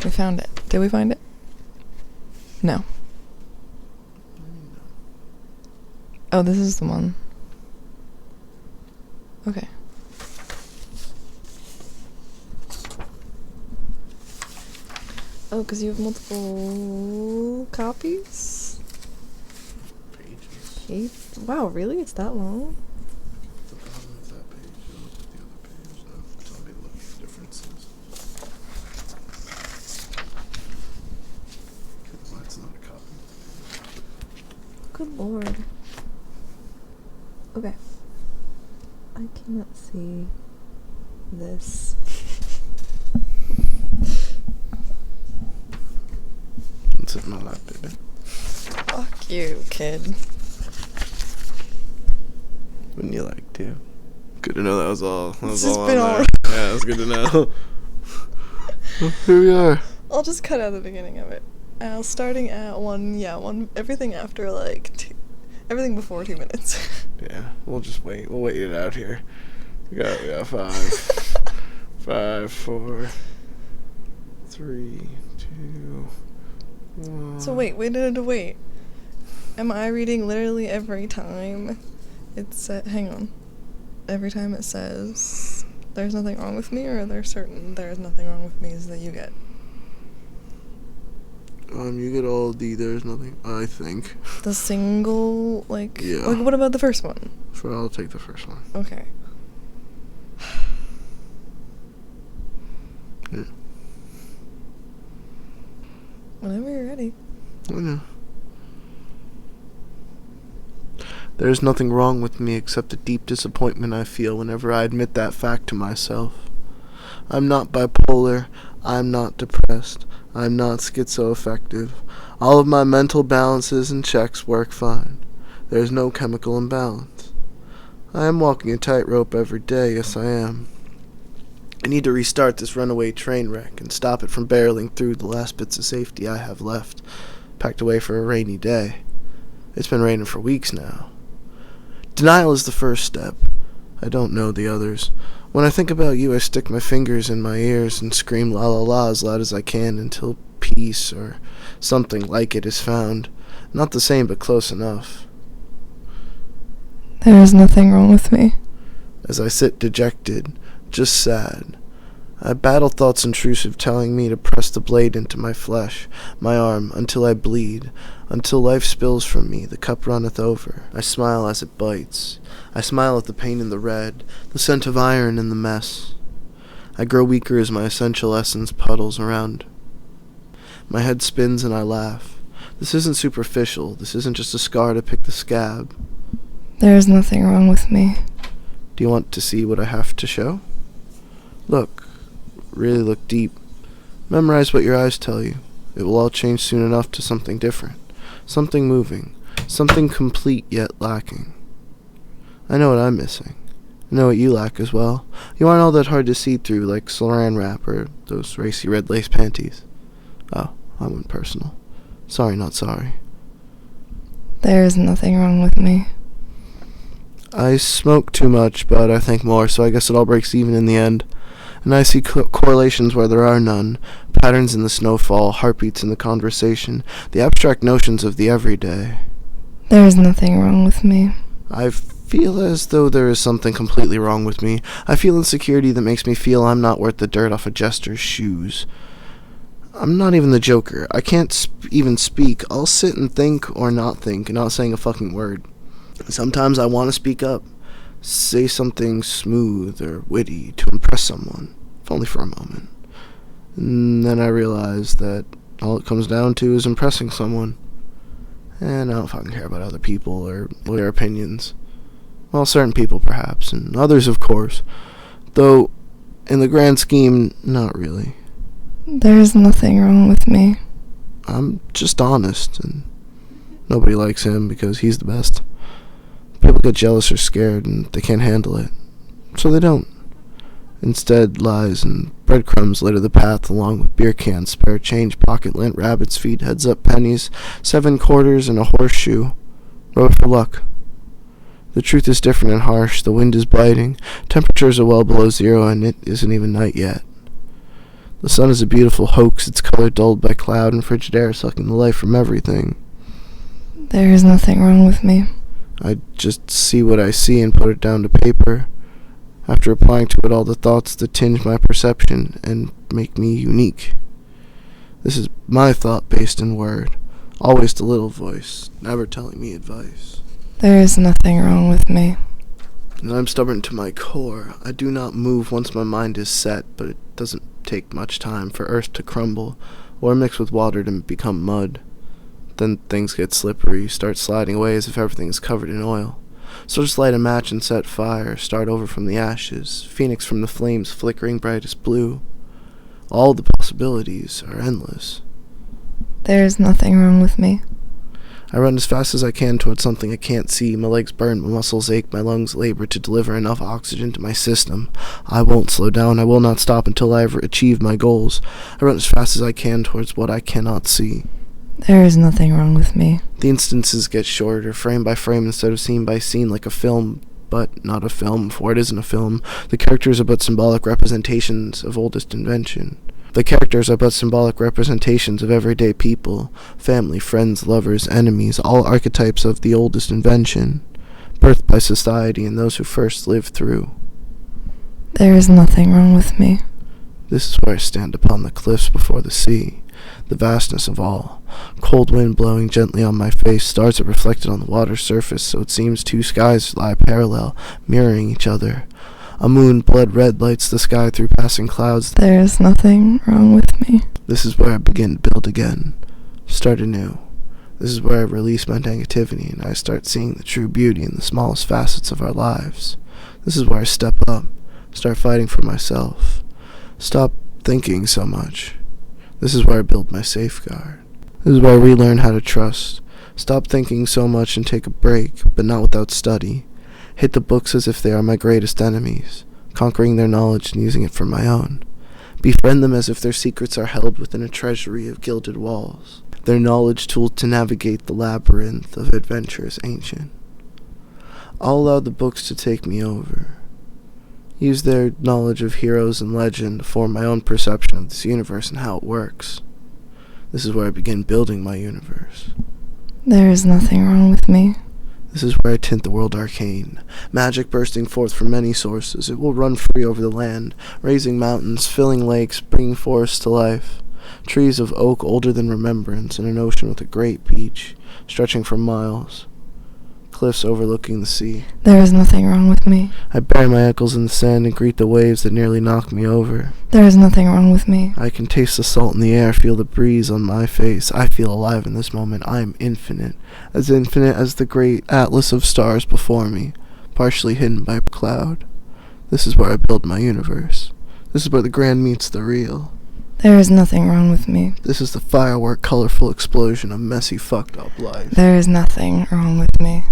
We found it. Did we find it? No. Oh, this is the one. Okay. Oh, because you have multiple copies? Pages. Wow, really? It's that long? At the bottom of that page, you look at the other page. That'll tell me to look at the differences. Okay, well, that's not a copy. Good lord. Okay. I cannot see this. It's in my lap, baby. Fuck you, kid. Wouldn't you like to? Good to know that was all. That was It's all been on all there. Yeah, it's good to know. Well, here we are. I'll just cut out the beginning of it. Starting at one, everything after everything before 2 minutes. Yeah, we'll just wait. We'll wait it out here. We got 5, 5, 4, 3, 2, 1. So wait. Am I reading literally every time it's hang on. Every time it says there's nothing wrong with me, or are there certain there's nothing wrong with me's that you get? You get all the there's nothing, I think. The single, Yeah. Like, what about the first one? So I'll take the first one. Okay. Yeah. Whenever you're ready. I know. There's nothing wrong with me except the deep disappointment I feel whenever I admit that fact to myself. I'm not bipolar, I'm not depressed, I'm not schizoaffective. All of my mental balances and checks work fine. There's no chemical imbalance. I am walking a tightrope every day, yes I am. I need to restart this runaway train wreck and stop it from barreling through the last bits of safety I have left, packed away for a rainy day. It's been raining for weeks now. Denial is the first step. I don't know the others. When I think about you, I stick my fingers in my ears and scream la la la as loud as I can until peace or something like it is found. Not the same, but close enough. There is nothing wrong with me. As I sit dejected, just sad, I battle thoughts intrusive telling me to press the blade into my flesh, my arm, until I bleed, until life spills from me, the cup runneth over. I smile as it bites. I smile at the pain in the red, the scent of iron in the mess. I grow weaker as my essential essence puddles around. My head spins and I laugh. This isn't superficial. This isn't just a scar to pick the scab. There is nothing wrong with me. Do you want to see what I have to show? Look. Really look deep. Memorize what your eyes tell you. It will all change soon enough to something different. Something moving. Something complete yet lacking. I know what I'm missing. I know what you lack as well. You aren't all that hard to see through like saran wrap or those racy red lace panties. Oh, I went personal. Sorry, not sorry. There is nothing wrong with me. I smoke too much, but I think more, so I guess it all breaks even in the end. And I see correlations where there are none, patterns in the snowfall, heartbeats in the conversation, the abstract notions of the everyday. There is nothing wrong with me. I feel as though there is something completely wrong with me. I feel insecurity that makes me feel I'm not worth the dirt off a jester's shoes. I'm not even the Joker. I can't even speak. I'll sit and think or not think, not saying a fucking word. Sometimes I want to speak up. Say something smooth or witty to impress someone, if only for a moment. And then I realize that all it comes down to is impressing someone. And I don't fucking care about other people or their opinions. Well, certain people perhaps, and others of course. Though, in the grand scheme, not really. There is nothing wrong with me. I'm just honest, and nobody likes him because he's the best. People get jealous or scared, and they can't handle it. So they don't. Instead, lies and breadcrumbs litter the path along with beer cans, spare change, pocket lint, rabbit's feet, heads-up pennies, 7 quarters, and a horseshoe. Road for luck. The truth is different and harsh. The wind is biting. Temperatures are well below zero, and it isn't even night yet. The sun is a beautiful hoax, its color dulled by cloud and frigid air sucking the life from everything. There is nothing wrong with me. I just see what I see and put it down to paper, after applying to it all the thoughts that tinge my perception and make me unique. This is my thought based in word, always the little voice, never telling me advice. There is nothing wrong with me. And I'm stubborn to my core. I do not move once my mind is set, but it doesn't take much time for earth to crumble, or mix with water to become mud. Then things get slippery, start sliding away as if everything is covered in oil. So just light a match and set fire, start over from the ashes, phoenix from the flames flickering brightest blue. All the possibilities are endless. There is nothing wrong with me. I run as fast as I can towards something I can't see. My legs burn, my muscles ache, my lungs labor to deliver enough oxygen to my system. I won't slow down, I will not stop until I have achieved my goals. I run as fast as I can towards what I cannot see. There is nothing wrong with me. The instances get shorter, frame by frame instead of scene by scene, like a film, but not a film, for it isn't a film. The characters are but symbolic representations of oldest invention. The characters are but symbolic representations of everyday people, family, friends, lovers, enemies, all archetypes of the oldest invention, birthed by society and those who first lived through. There is nothing wrong with me. This is where I stand upon the cliffs before the sea, the vastness of all. Cold wind blowing gently on my face, stars are reflected on the water's surface, so it seems two skies lie parallel, mirroring each other. A moon, blood red, lights the sky through passing clouds. There is nothing wrong with me. This is where I begin to build again, start anew. This is where I release my negativity and I start seeing the true beauty in the smallest facets of our lives. This is where I step up, start fighting for myself. Stop thinking so much. This is where I build my safeguard. This is where I relearn how to trust. Stop thinking so much and take a break, but not without study. Hit the books as if they are my greatest enemies, conquering their knowledge and using it for my own. Befriend them as if their secrets are held within a treasury of gilded walls, their knowledge tools to navigate the labyrinth of adventures ancient. I'll allow the books to take me over. Use their knowledge of heroes and legend to form my own perception of this universe and how it works. This is where I begin building my universe. There is nothing wrong with me. This is where I tint the world arcane, magic bursting forth from many sources. It will run free over the land, raising mountains, filling lakes, bringing forests to life. Trees of oak older than remembrance, and an ocean with a great beach, stretching for miles. Cliffs overlooking the sea. There is nothing wrong with me. I bury my ankles in the sand and greet the waves that nearly knock me over. There is nothing wrong with me. I can taste the salt in the air, feel the breeze on my face. I feel alive in this moment. I am infinite as the great atlas of stars before me, partially hidden by a cloud. This is where I build my universe. This is where the grand meets the real. There is nothing wrong with me. This is the firework, colorful explosion of messy, fucked up life. There is nothing wrong with me.